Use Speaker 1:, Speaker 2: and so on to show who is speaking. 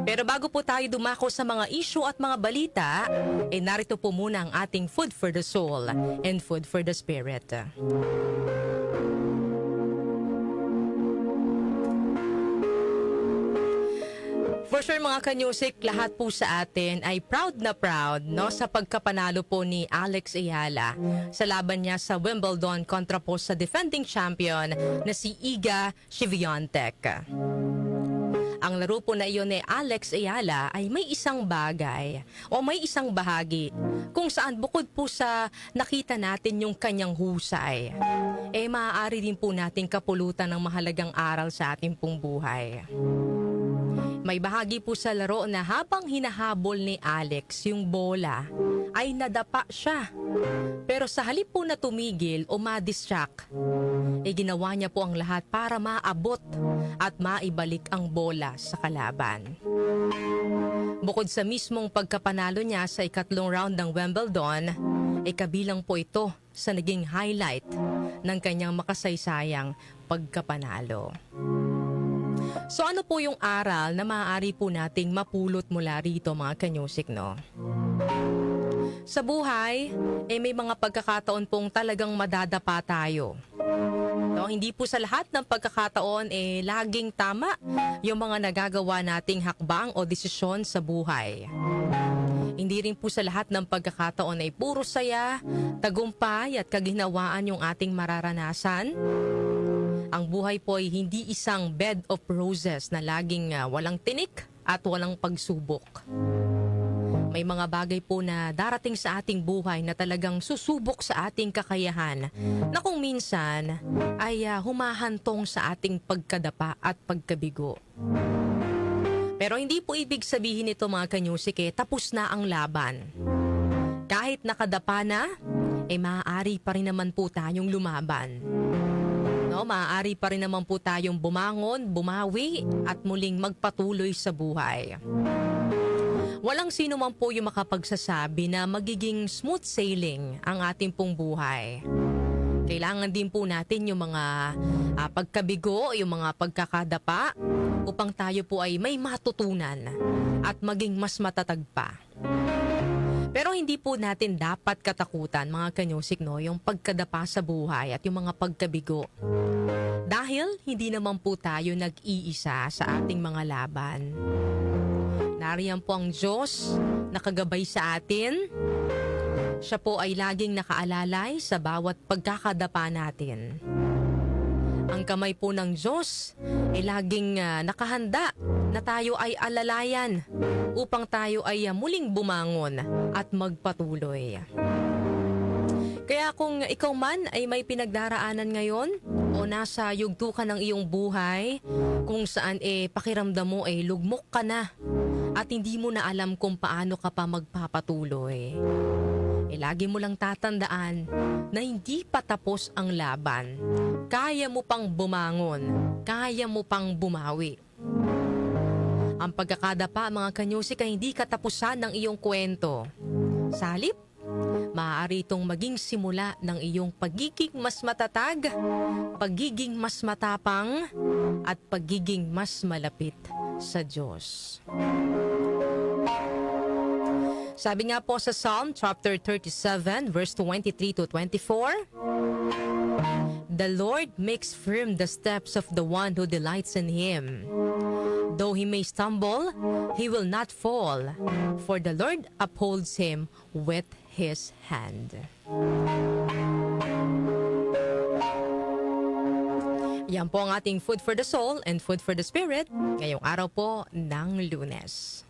Speaker 1: Pero bago po tayo dumako sa mga issue at mga balita, narito po muna ang ating food for the soul and food for the spirit. For sure mga kanyusik, lahat po sa atin ay proud na proud sa pagkapanalo po ni Alex Ayala sa laban niya sa Wimbledon kontra po sa defending champion na si Iga Świątek. Ang laro po na iyon ni Alex Ayala ay may isang bagay o may isang bahagi kung saan bukod po sa nakita natin yung kanyang husay, maaari din po nating kapulutan ng mahalagang aral sa ating pong buhay. May bahagi po sa laro na habang hinahabol ni Alex yung bola, ay nadapa siya. Pero sa halip po na tumigil o ma-distract, ginawa niya po ang lahat para maabot at maibalik ang bola sa kalaban. Bukod sa mismong pagkapanalo niya sa ikatlong round ng Wimbledon, kabilang po ito sa naging highlight ng kanyang makasaysayang pagkapanalo. So ano po yung aral na maaari po nating mapulot mula rito mga kanyusik, no? Sa buhay, may mga pagkakataon pong talagang madadapa tayo. No, hindi po sa lahat ng pagkakataon laging tama yung mga nagagawa nating hakbang o desisyon sa buhay. Hindi rin po sa lahat ng pagkakataon ay puro saya, tagumpay at kaginhawaan yung ating mararanasan. Ang buhay po ay hindi isang bed of roses na laging walang tinik at walang pagsubok. May mga bagay po na darating sa ating buhay na talagang susubok sa ating kakayahan na kung minsan ay humahantong sa ating pagkadapa at pagkabigo. Pero hindi po ibig sabihin nito mga kanyusik tapos na ang laban. Kahit nakadapa na, maaari pa rin naman po tayong lumaban. Maaari pa rin naman po tayong bumangon, bumawi at muling magpatuloy sa buhay. Walang sino man po yung makapagsasabi na magiging smooth sailing ang ating pong buhay. Kailangan din po natin yung mga pagkabigo, yung mga pagkakadapa upang tayo po ay may matutunan at maging mas matatag pa. Pero hindi po natin dapat katakutan mga kanyusik yung pagkadapa sa buhay at yung mga pagkabigo. Dahil hindi naman po tayo nag-iisa sa ating mga laban. Nariyan po ang Diyos nakagabay sa atin. Siya po ay laging nakaalalay sa bawat pagkakadapa natin. Ang kamay po ng Diyos ay laging nakahanda na tayo ay alalayan upang tayo ay muling bumangon at magpatuloy. Kaya kung ikaw man ay may pinagdaraanan ngayon o nasa yugto ka ng iyong buhay kung saan pakiramdam mo lugmok ka na at hindi mo na alam kung paano ka pa magpapatuloy, lagi mo lang tatandaan na hindi pa tapos ang laban. Kaya mo pang bumangon, kaya mo pang bumawi. Ang pagkakadapa mga kanyusik ay hindi katapusan ng iyong kwento. Sa halip, maaari itong maging simula ng iyong pagiging mas matatag, pagiging mas matapang, at pagiging mas malapit sa Diyos. Sabi nga po sa Psalm chapter 37 verse 23 to 24, "The Lord makes firm the steps of the one who delights in Him. Though he may stumble, he will not fall, for the Lord upholds him with His hand." Yan po ang ating food for the soul and food for the spirit ngayong araw po ng Lunes.